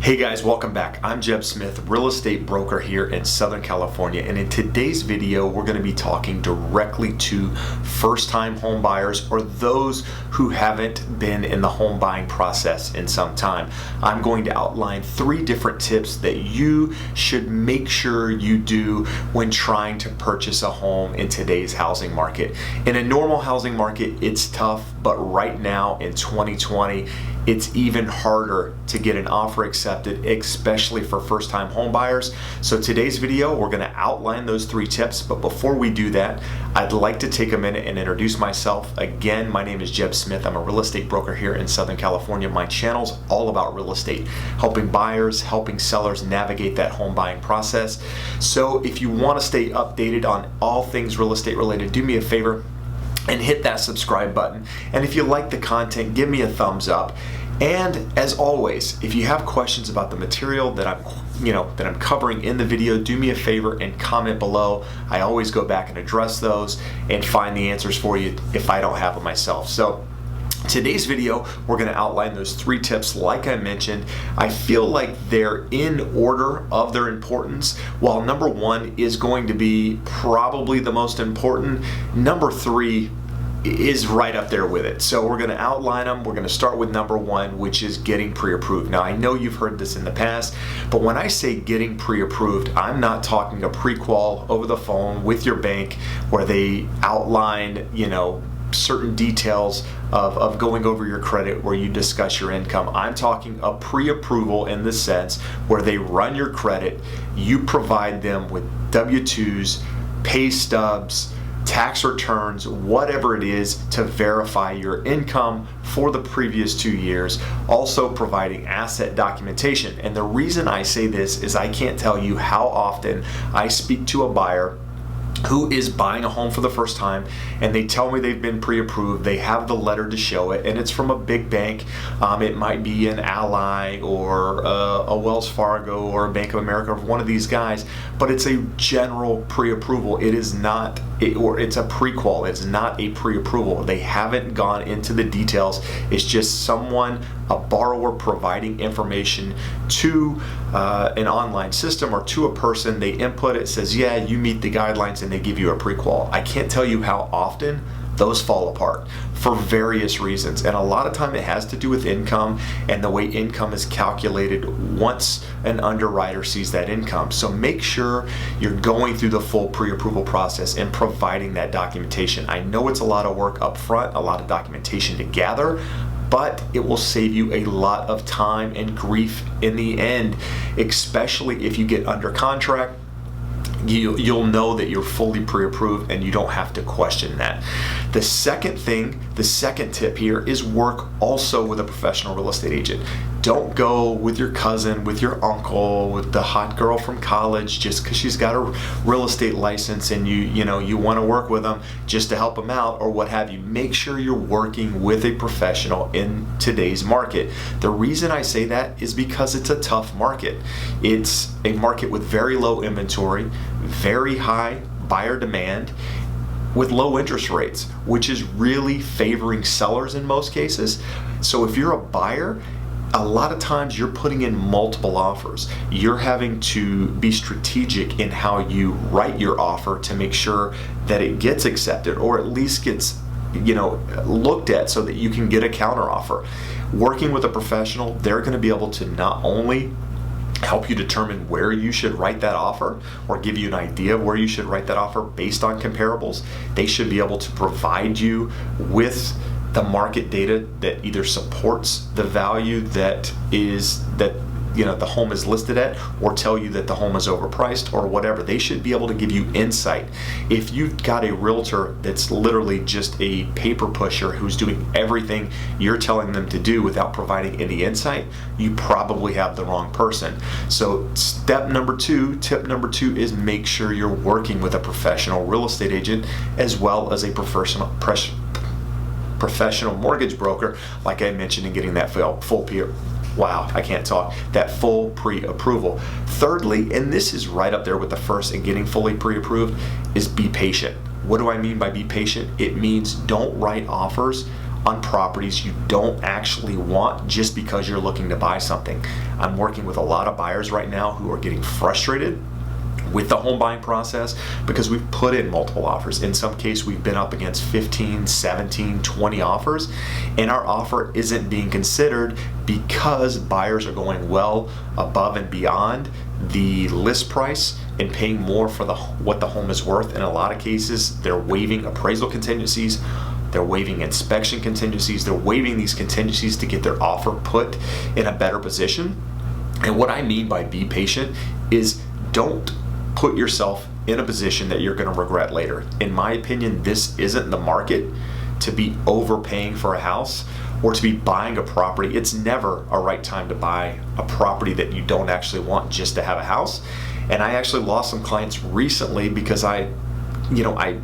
Hey guys, welcome back. I'm Jeb Smith, real estate broker here in Southern California, and in today's video we're going to be talking directly to first-time home buyers or those who haven't been in the home buying process in some time. I'm going to outline 3 different tips that you should make sure you do when trying to purchase a home in today's housing market. In a normal housing market, it's tough, but right now in 2020, it's even harder to get an offer accepted, especially for first-time home buyers. So today's video, we're gonna outline those 3 tips, but before we do that, I'd like to take a minute and introduce myself. Again, my name is Jeb Smith. I'm a real estate broker here in Southern California. My channel's all about real estate, helping buyers, helping sellers navigate that home buying process. So if you wanna stay updated on all things real estate related, do me a favor and hit that subscribe button. And if you like the content, give me a thumbs up. And as always, if you have questions about the material that I'm covering in the video, do me a favor and comment below. I always go back and address those and find the answers for you if I don't have them myself. So today's video, we're going to outline those 3 tips. Like I mentioned, I feel like they're in order of their importance. While number 1 is going to be probably the most important, number 3 is right up there with it. So we're going to outline them. We're going to start with number 1, which is getting pre-approved. Now, I know you've heard this in the past, but when I say getting pre-approved, I'm not talking a pre-qual over the phone with your bank where they outline, certain details of going over your credit, where you discuss your income. I'm talking a pre-approval in the sense where they run your credit, you provide them with W-2s, pay stubs, tax returns, whatever it is to verify your income for the previous 2 years, also providing asset documentation. And the reason I say this is I can't tell you how often I speak to a buyer who is buying a home for the first time and they tell me they've been pre-approved, they have the letter to show it, and it's from a big bank. It might be an Ally or a Wells Fargo or a Bank of America, or one of these guys, but it's a general pre-approval. It is not, or it's a pre-qual. It's not a pre-approval. They haven't gone into the details. It's just a borrower providing information to an online system or to a person. They input it, says, yeah, you meet the guidelines, and they give you a pre-qual. I can't tell you how often those fall apart for various reasons, and a lot of time it has to do with income and the way income is calculated once an underwriter sees that income. So make sure you're going through the full pre-approval process and providing that documentation. I know it's a lot of work up front, a lot of documentation to gather, but it will save you a lot of time and grief in the end, especially if you get under contract. You'll know that you're fully pre-approved and you don't have to question that. The second tip here is work also with a professional real estate agent. Don't go with your cousin, with your uncle, with the hot girl from college just because she's got a real estate license and you want to work with them just to help them out or what have you. Make sure you're working with a professional in today's market. The reason I say that is because it's a tough market. It's a market with very low inventory, very high buyer demand, with low interest rates, which is really favoring sellers in most cases. So if you're a buyer, a lot of times you're putting in multiple offers. You're having to be strategic in how you write your offer to make sure that it gets accepted or at least gets looked at so that you can get a counter offer. Working with a professional, they're going to be able to not only help you determine where you should write that offer or give you an idea of where you should write that offer based on comparables. They should be able to provide you with the market data that either supports the value that the home is listed at, or tell you that the home is overpriced or whatever. They should be able to give you insight. If you've got a realtor that's literally just a paper pusher who's doing everything you're telling them to do without providing any insight, you probably have the wrong person. So tip number 2 is make sure you're working with a professional real estate agent as well as a professional mortgage broker, like I mentioned, in getting that full pre-approval. Thirdly, and this is right up there with the first and getting fully pre-approved, is be patient. What do I mean by be patient? It means don't write offers on properties you don't actually want just because you're looking to buy something. I'm working with a lot of buyers right now who are getting frustrated with the home buying process because we've put in multiple offers. In some case, we've been up against 15, 17, 20 offers, and our offer isn't being considered because buyers are going well above and beyond the list price and paying more for what the home is worth. In a lot of cases, they're waiving appraisal contingencies, they're waiving inspection contingencies, they're waiving these contingencies to get their offer put in a better position. And what I mean by be patient is don't put yourself in a position that you're going to regret later. In my opinion, this isn't the market to be overpaying for a house or to be buying a property. It's never a right time to buy a property that you don't actually want just to have a house. And I actually lost some clients recently because I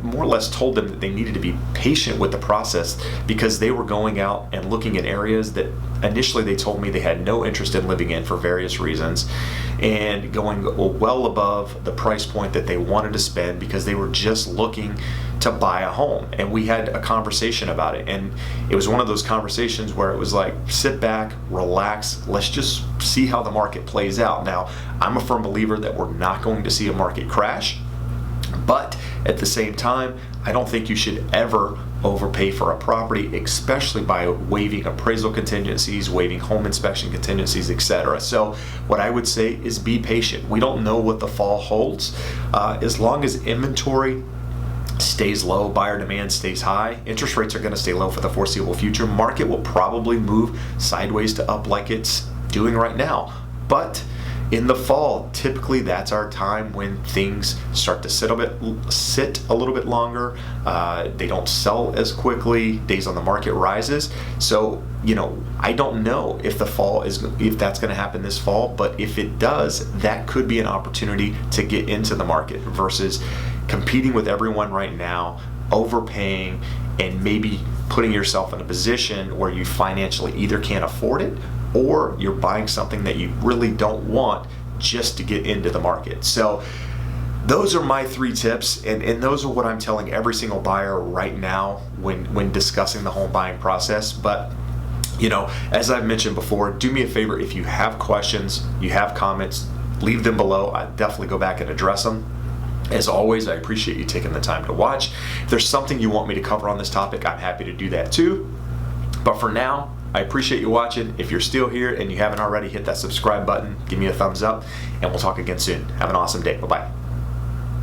more or less told them that they needed to be patient with the process because they were going out and looking at areas that initially they told me they had no interest in living in for various reasons, and going well above the price point that they wanted to spend because they were just looking to buy a home. And we had a conversation about it, and it was one of those conversations where it was like, sit back, relax, let's just see how the market plays out. Now, I'm a firm believer that we're not going to see a market crash, but at the same time, I don't think you should ever overpay for a property, especially by waiving appraisal contingencies, waiving home inspection contingencies, etc. So what I would say is be patient. We don't know what the fall holds. As long as inventory stays low, buyer demand stays high, interest rates are going to stay low for the foreseeable future. Market will probably move sideways to up like it's doing right now. But in the fall, typically that's our time when things start to sit a little bit longer. They don't sell as quickly. Days on the market rises. So, I don't know if if that's going to happen this fall, but if it does, that could be an opportunity to get into the market versus competing with everyone right now, overpaying, and maybe putting yourself in a position where you financially either can't afford it or you're buying something that you really don't want just to get into the market. So those are my 3 tips, and those are what I'm telling every single buyer right now when discussing the home buying process. But as I've mentioned before, do me a favor, if you have questions, you have comments, leave them below. I definitely go back and address them. As always, I appreciate you taking the time to watch. If there's something you want me to cover on this topic, I'm happy to do that too. But for now, I appreciate you watching. If you're still here and you haven't already, hit that subscribe button, give me a thumbs up, and we'll talk again soon. Have an awesome day. Bye-bye.